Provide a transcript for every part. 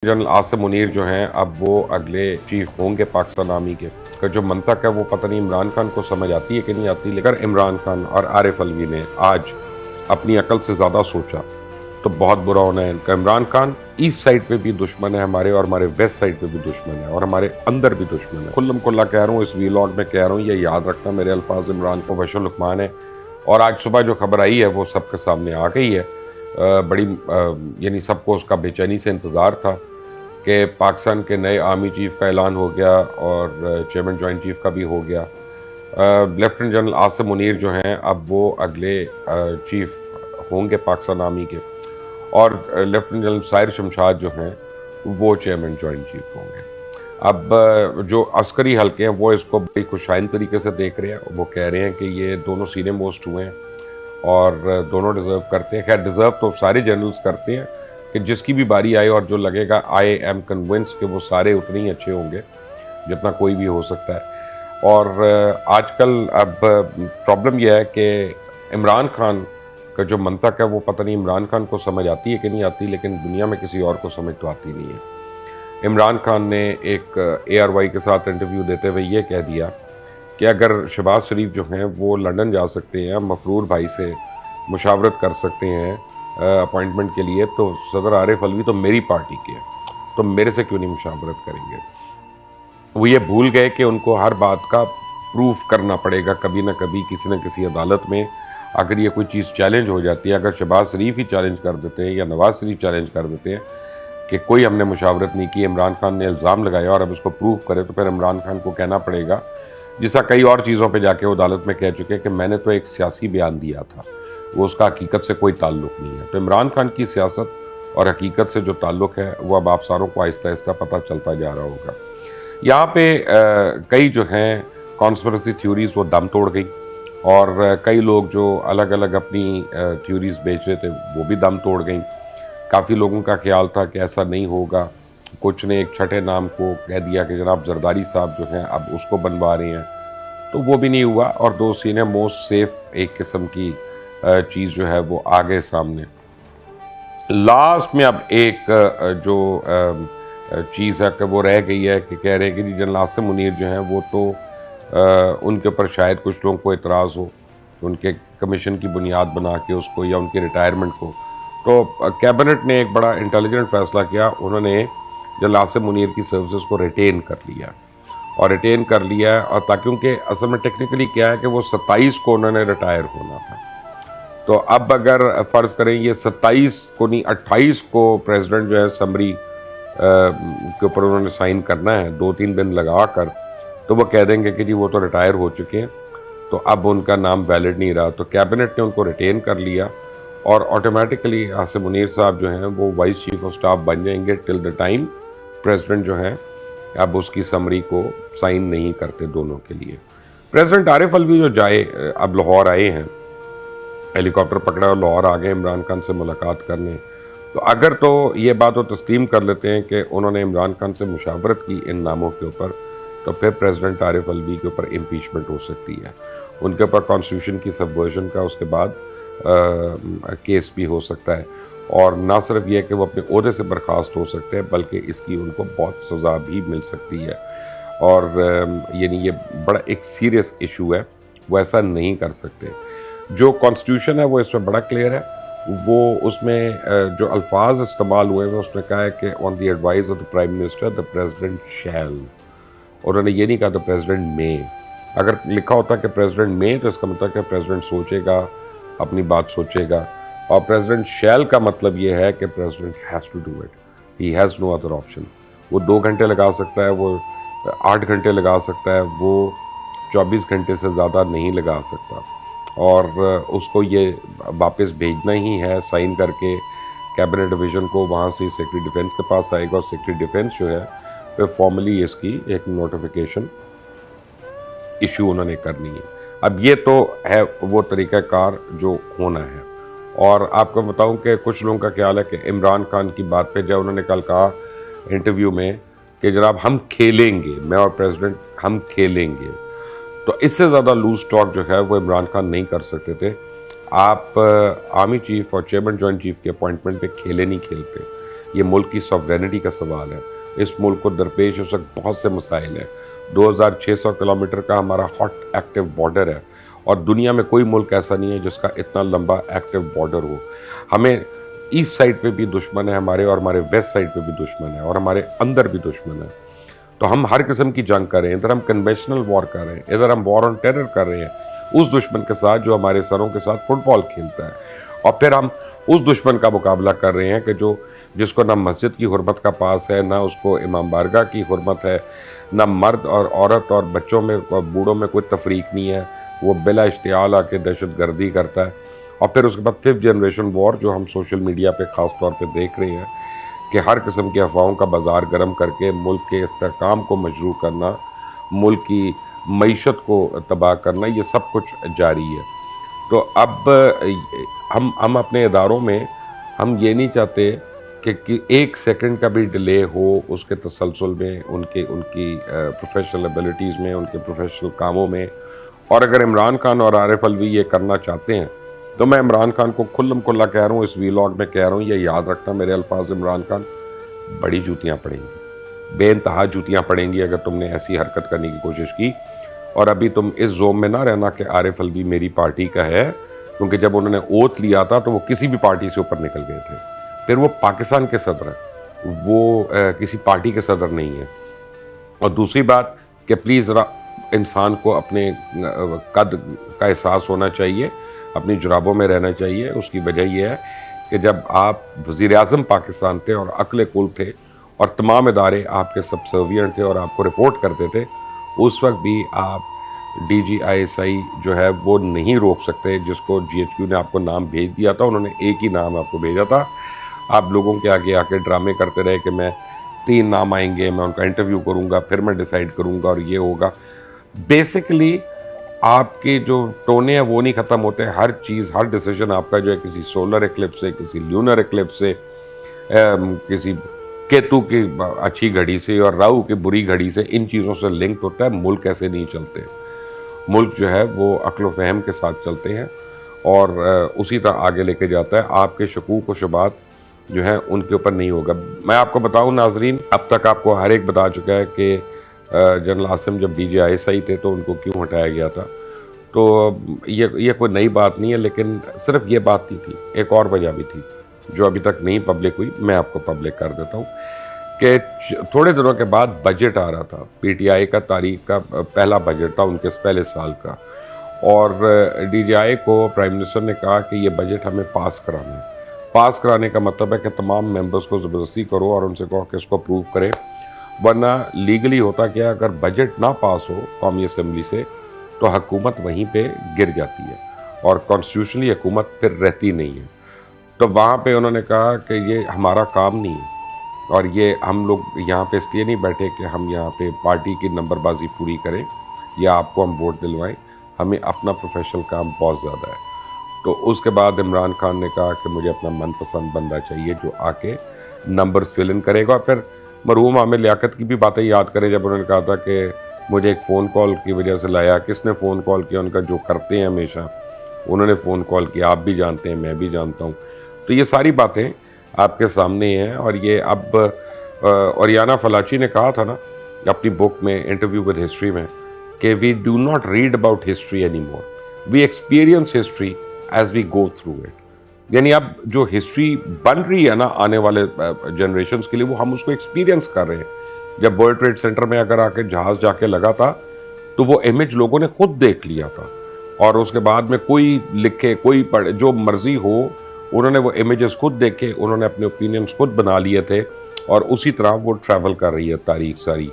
General Asim Munir जो हैं अब वो अगले चीफ होंगे पाकिस्तान आर्मी के। का जो मंतक है वो पता नहीं इमरान खान को समझ आती है कि नहीं आती, लेकिन इमरान खान और आरिफ अलवी ने आज अपनी अकल से ज़्यादा सोचा तो बहुत बुरा होना है इनका। इमरान खान ईस्ट साइड पे भी दुश्मन है हमारे, और हमारे वेस्ट साइड पे भी दुश्मन है, और हमारे अंदर भी दुश्मन है। खुल्लम खुल्ला कह रहा हूँ, इस वीलॉग में कह रहा हूँ, ये याद रखना मेरे अल्फाज इमरान को वशो लुकमान है। और आज सुबह जो खबर आई है वो सबके सामने आ गई है। बड़ी यानी सबको उसका बेचैनी से इंतज़ार था कि पाकिस्तान के नए आर्मी चीफ का ऐलान हो गया और चेयरमैन जॉइंट चीफ का भी हो गया। लेफ्टिनेंट जनरल आसिम मुनीर जो हैं अब वो अगले चीफ होंगे पाकिस्तान आर्मी के, और लेफ्टिनेंट जनरल साहिर शमशाद जो हैं वो चेयरमैन जॉइंट चीफ होंगे। अब जो अस्करी हल्के हैं वो इसको बड़ी खुशाइन तरीके से देख रहे हैं। वो कह रहे हैं कि ये दोनों सीनियर मोस्ट हुए हैं और दोनों डिज़र्व करते हैं। खैर, डिज़र्व तो सारे जनरल्स करते हैं कि जिसकी भी बारी आए और जो लगेगा आई एम कन्विंस कि वो सारे उतने ही अच्छे होंगे जितना कोई भी हो सकता है। और आजकल अब प्रॉब्लम यह है कि इमरान खान का जो मंतक है वो पता नहीं इमरान खान को समझ आती है कि नहीं आती, लेकिन दुनिया में किसी और को समझ तो आती नहीं है। इमरान खान ने एक ARY के साथ इंटरव्यू देते हुए ये कह दिया कि अगर शहबाज शरीफ जो हैं वो लंदन जा सकते हैं, मफरूर भाई से मुशावरत कर सकते हैं अपॉइंटमेंट के लिए, तो सदर आरिफ अलवी तो मेरी पार्टी के हैं, तो मेरे से क्यों नहीं मुशावरत करेंगे। वो ये भूल गए कि उनको हर बात का प्रूफ करना पड़ेगा कभी ना कभी किसी न किसी अदालत में। अगर ये कोई चीज़ चैलेंज हो जाती है, अगर शहबाज शरीफ ही चैलेंज कर देते हैं या नवाज शरीफ चैलेंज कर देते हैं कि कोई हमने मुशावरत नहीं की, इमरान खान ने इल्ज़ाम लगाया और अब उसको प्रूफ करे, तो फिर इमरान खान को कहना पड़ेगा, जिसा कई और चीज़ों पे जाके वो अदालत में कह चुके हैं, कि मैंने तो एक सियासी बयान दिया था, वो उसका हकीकत से कोई ताल्लुक नहीं है। तो इमरान खान की सियासत और हकीकत से जो ताल्लुक है वो अब आप सारों को आहिस्ता आहिस्ता पता चलता जा रहा होगा। यहाँ पे कई जो हैं कॉन्स्पिरेसी थ्योरीज वो दम तोड़ गई, और कई लोग जो अलग अलग अपनी थ्योरीज बेच रहे थे वो भी दम तोड़ गई। काफ़ी लोगों का ख्याल था कि ऐसा नहीं होगा, कुछ ने एक छठे नाम को कह दिया कि जनाब जरदारी साहब जो हैं अब उसको बनवा रहे हैं, तो वो भी नहीं हुआ, और दो सीनियर मोस्ट सेफ एक किस्म की चीज़ जो है वो आगे सामने। लास्ट में अब एक जो चीज़ है कि वो रह गई है कि कह रहे हैं कि जी जनरल आसिम मुनीर जो हैं वो तो उनके ऊपर शायद कुछ लोगों को एतराज़ हो, उनके कमीशन की बुनियाद बना के उसको या उनकी रिटायरमेंट को। तो कैबिनेट ने एक बड़ा इंटेलिजेंट फ़ैसला किया, उन्होंने जनरल आसिम मुनीर की सर्विसेज को रिटेन कर लिया, और रिटेन कर लिया, और ताकि क्योंकि असल में टेक्निकली क्या है कि वो 27 को उन्होंने रिटायर होना था। तो अब अगर फ़र्ज़ करें ये 27 को नहीं 28 को प्रेसिडेंट जो है समरी के ऊपर उन्होंने साइन करना है 2-3 दिन लगा कर, तो वो कह देंगे कि जी वो तो रिटायर हो चुके हैं, तो अब उनका नाम वैलिड नहीं रहा। तो कैबिनेट ने उनको रिटेन कर लिया, और ऑटोमेटिकली आसिम मुनीर साहब जो हैं वो वाइस चीफ ऑफ स्टाफ बन जाएंगे टिल द टाइम प्रेसिडेंट जो है अब उसकी समरी को साइन नहीं करते दोनों के लिए। प्रेसिडेंट आरिफ अलवी जो जाए अब लाहौर आए हैं, हेलीकॉप्टर पकड़ा और लाहौर आ गए इमरान खान से मुलाकात करने, तो अगर तो ये बात वो तस्लीम कर लेते हैं कि उन्होंने इमरान खान से मुशावरत की इन नामों के ऊपर, तो फिर प्रेसिडेंट आरिफ अलवी के ऊपर इम्पीचमेंट हो सकती है, उनके ऊपर कॉन्स्टिट्यूशन की सबवर्जन का उसके बाद केस भी हो सकता है, और ना सिर्फ ये कि वो अपने ओहदे से बर्खास्त हो सकते हैं बल्कि इसकी उनको बहुत सज़ा भी मिल सकती है। और यानी ये बड़ा एक सीरियस इशू है, वो ऐसा नहीं कर सकते। जो कॉन्स्टिट्यूशन है वो इसमें बड़ा क्लियर है, वो उसमें जो अल्फाज इस्तेमाल हुए हैं उसमें कहा है कि on the advice of the prime minister the president शैल, उन्होंने ये नहीं कहा द प्रेसिडेंट मे। अगर लिखा होता कि प्रेसिडेंट मे तो इसका मतलब है प्रेसिडेंट सोचेगा, अपनी बात सोचेगा, और प्रेसिडेंट शैल का मतलब ये है कि president has to do it, he has no other option. वो 2 घंटे लगा सकता है, वो 8 घंटे लगा सकता है, वो 24 घंटे से ज़्यादा नहीं लगा सकता, और उसको ये वापस भेजना ही है साइन करके कैबिनेट डिवीज़न को, वहाँ से सेक्रेटरी डिफेंस के पास आएगा, और सेक्रेटरी डिफेंस जो है फिर फॉर्मली इसकी एक नोटिफिकेशन इशू उन्होंने करनी है। अब ये तो है वो तरीक़ाकार जो होना है। और आपको बताऊं कि कुछ लोगों का ख्याल है कि इमरान खान की बात पे जब उन्होंने कल कहा इंटरव्यू में कि जनाब हम खेलेंगे, मैं और प्रेसिडेंट हम खेलेंगे, तो इससे ज़्यादा लूज टॉक जो है वो इमरान खान नहीं कर सकते थे। आप आर्मी चीफ और चेयरमैन जॉइंट चीफ के अपॉइंटमेंट पे खेले नहीं खेलते, ये मुल्क की सॉवरेनिटी का सवाल है। इस मुल्क को दरपेश इस वक्त बहुत से मसाइल हैं। 2600 किलोमीटर का हमारा हॉट एक्टिव बॉर्डर है और दुनिया में कोई मुल्क ऐसा नहीं है जिसका इतना लंबा एक्टिव बॉर्डर हो। हमें ईस्ट साइड पे भी दुश्मन है हमारे, और हमारे वेस्ट साइड पे भी दुश्मन है, और हमारे अंदर भी दुश्मन है। तो हम हर किस्म की जंग कर रहे हैं। इधर हम कन्वेंशनल वॉर कर रहे हैं, इधर हम वॉर ऑन टेरर कर रहे हैं उस दुश्मन के साथ जो हमारे सरों के साथ फुटबॉल खेलता है, और फिर हम उस दुश्मन का मुकाबला कर रहे हैं कि जिसको ना मस्जिद की हुर्मत का पास है, ना उसको इमाम बारगाह की हुर्मत है, ना मर्द और औरत और बच्चों में और बूढ़ों में कोई तफरीक नहीं है। वो बिला इश्तियाल आके दहशत गर्दी करता है। और फिर उसके बाद 5th जनरेशन वॉर जो हम सोशल मीडिया पे ख़ास तौर पे देख रहे हैं कि हर किस्म की अफवाहों का बाज़ार गर्म करके मुल्क के इस्तेहकाम को मजरूह करना, मुल्क की मईशत को तबाह करना, ये सब कुछ जारी है। तो अब हम अपने इदारों में हम ये नहीं चाहते कि एक सेकंड का भी डिले हो उसके तसलसल में, उनकी प्रोफेशनल एबिलिटीज़ में, उनके प्रोफेशनल कामों में। और अगर इमरान खान और आरिफ अलवी ये करना चाहते हैं तो मैं इमरान खान को खुल्लम खुल्ला कह रहा हूँ, इस वीलॉग में कह रहा हूँ, ये याद रखना मेरे अल्फाज, इमरान खान, बड़ी जूतियाँ पड़ेंगी, बेइंतहा जूतियाँ पड़ेंगी अगर तुमने ऐसी हरकत करने की कोशिश की। और अभी तुम इस जोम में ना रहना कि आरिफ अलवी मेरी पार्टी का है, क्योंकि जब उन्होंने ओथ लिया था तो वो किसी भी पार्टी से ऊपर निकल गए थे। फिर वो पाकिस्तान के सदर हैं, वो किसी पार्टी के सदर नहीं है। और दूसरी बात कि प्लीज़ ज़रा इंसान को अपने कद का एहसास होना चाहिए, अपनी जुराबों में रहना चाहिए। उसकी वजह यह है कि जब आप वज़ीर-ए-आज़म पाकिस्तान थे और अक्ल कुल थे और तमाम इदारे आपके सबसर्विएंट थे और आपको रिपोर्ट करते थे, उस वक्त भी आप DGISI जो है वो नहीं रोक सकते, जिसको GHQ ने आपको नाम भेज दिया था। उन्होंने एक ही नाम आपको भेजा था। आप लोगों के आगे आके ड्रामे करते रहे कि मैं 3 नाम आएंगे, मैं उनका इंटरव्यू करूंगा, फिर मैं डिसाइड करूंगा और ये होगा। बेसिकली आपके जो टोने हैं वो नहीं ख़त्म होते। हर चीज़, हर डिसीजन आपका जो है किसी सोलर एक्लिप्स से, किसी ल्यूनर एक्लिप्स से, किसी केतु की अच्छी घड़ी से और राहु की बुरी घड़ी से, इन चीज़ों से लिंक होता है। मुल्क ऐसे नहीं चलते। मुल्क जो है वो अक्ल फहम के साथ चलते हैं और उसी तरह आगे लेके जाता है। आपके शकूक व शुबात जो है उनके ऊपर नहीं होगा। मैं आपको बताऊं नाजरीन, अब तक आपको हर एक बता चुका है कि जनरल आसिम जब DGISI थे तो उनको क्यों हटाया गया था। तो ये कोई नई बात नहीं है, लेकिन सिर्फ ये बात नहीं थी, एक और वजह भी थी जो अभी तक नहीं पब्लिक हुई। मैं आपको पब्लिक कर देता हूँ कि थोड़े दिनों के बाद बजट आ रहा था। PTI का तारीख का पहला बजट था उनके पहले साल का, और DGI को प्राइम मिनिस्टर ने कहा कि ये बजट हमें पास कराना है। पास कराने का मतलब है कि तमाम मेंबर्स को ज़बरदस्ती करो और उनसे कहो कि इसको अप्रूव करें, वरना लीगली होता क्या, अगर बजट ना पास हो कौमी असम्बली से तो हुकूमत वहीं पे गिर जाती है और कॉन्स्टिट्यूशनली हुकूमत फिर रहती नहीं है। तो वहाँ पे उन्होंने कहा कि ये हमारा काम नहीं है, और ये हम लोग यहाँ पे इसलिए नहीं बैठे कि हम यहाँ पे पार्टी की नंबरबाजी पूरी करें या आपको हम वोट दिलवाएं, हमें अपना प्रोफेशनल काम बहुत ज़्यादा है। तो उसके बाद इमरान खान ने कहा कि मुझे अपना मनपसंद बंदा चाहिए जो आके नंबर्स फिल इन करेगा। और फिर मरहूम आमिर लियाकत की भी बातें याद करें, जब उन्होंने कहा था कि मुझे एक फ़ोन कॉल की वजह से लाया। किसने फ़ोन कॉल किया? उनका जो करते हैं हमेशा, उन्होंने फ़ोन कॉल किया। आप भी जानते हैं, मैं भी जानता हूँ। तो ये सारी बातें आपके सामने हैं। और ये अब ओरियाना फलाची ने कहा था ना अपनी बुक में, इंटरव्यू विद हिस्ट्री में, कि we do not read about history any more, we experience history as we go through it. यानी अब जो हिस्ट्री बन रही है ना आने वाले जनरेशन्स के लिए, वो हम उसको एक्सपीरियंस कर रहे हैं। जब वर्ल्ड ट्रेड सेंटर में अगर आके जहाज़ जाके लगा था तो वो इमेज लोगों ने खुद देख लिया था, और उसके बाद में कोई लिखे, कोई पढ़े, जो मर्जी हो, उन्होंने वो इमेजेस खुद देखे, उन्होंने अपने ओपिनियंस खुद बना लिए थे, और उसी तरह वो ट्रैवल कर रही है तारीख सारी।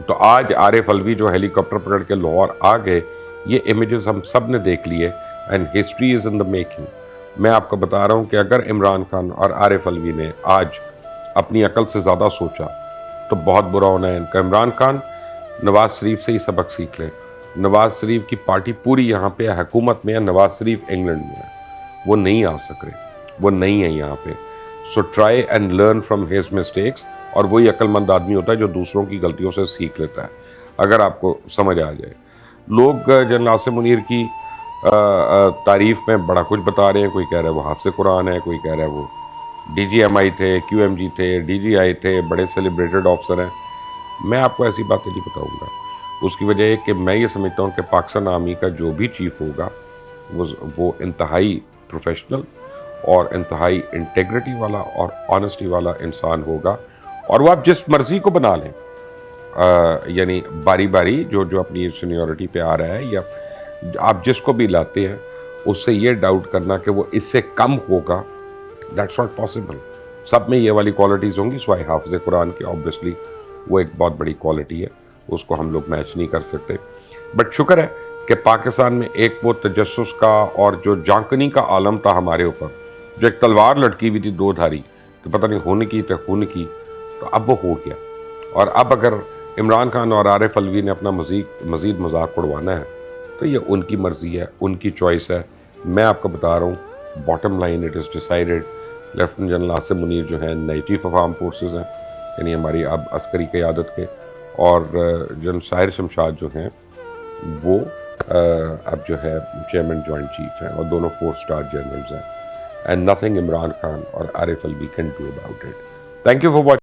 तो आज आरिफ अलवी जो हेलीकॉप्टर पकड़ के लाहौर आ गए, ये इमेजेस हम सब ने देख लिए, and history is in the making. मैं आपको बता रहा हूँ कि अगर इमरान खान और आरिफ अलवी ने आज अपनी अकल से ज़्यादा सोचा तो बहुत बुरा होना है इनका। इमरान खान नवाज शरीफ से ही सबक सीख लें। नवाज शरीफ की पार्टी पूरी यहाँ पे हुकूमत में है, नवाज शरीफ इंग्लैंड में है, वो नहीं आ सक रहे, वो नहीं है यहाँ पे। So try and learn from his mistakes. और वही अक्लमंद आदमी होता है जो दूसरों की गलतियों से सीख लेता है, अगर आपको समझ आ जाए। लोग जनरल आसिम मुनीर की तारीफ़ में बड़ा कुछ बता रहे हैं। कोई कह रहा है वो हाफ़िज़ कुरान है, कोई कह रहा है वो DGMI थे, QMG थे, DGI थे, बड़े सेलिब्रेटेड ऑफिसर हैं। मैं आपको ऐसी बातें नहीं बताऊंगा। उसकी वजह है कि मैं ये समझता हूँ कि पाकिस्तान आर्मी का जो भी चीफ होगा वो इंतहाई प्रोफेशनल और इंतहाई इंटेग्रिटी वाला और ऑनेस्टी वाला इंसान होगा। और वो आप जिस मर्जी को बना लें, यानी बारी बारी जो जो अपनी सीनियरिटी पे आ रहा है, या आप जिसको भी लाते हैं उससे ये डाउट करना कि वो इससे कम होगा, दैट्स नॉट पॉसिबल। सब में ये वाली क्वालिटीज़ होंगी। स्वाई हाफिज़ कुरान की ऑब्वियसली वो एक बहुत बड़ी क्वालिटी है, उसको हम लोग मैच नहीं कर सकते। बट शुक्र है कि पाकिस्तान में एक वो तजस्सुस का और जो जांकनी का आलम था हमारे ऊपर, जो एक तलवार लटकी हुई थी दो धारी, तो पता नहीं खून की तो खून की, तो अब वो हो गया। और अब अगर इमरान खान और आरिफ अलवी ने अपना मज़ीद मजाक उड़वाना है तो ये उनकी मर्ज़ी है, उनकी चॉइस है। मैं आपको बता रहा हूँ, bottom line it is decided. Lieutenant general Asim Munir जो हैं नई चीफ ऑफ आर्म फोर्सेस हैं, यानी हमारी अब अस्करी क़यादत के, और जनरल साहिर शमशाद जो हैं वो अब जो है चेयरमैन जॉइंट चीफ हैं, और दोनों 4 स्टार जनरल्स हैं। एंड नथिंग इमरान खान और Arif Alvi can do about it. Thank you for watching.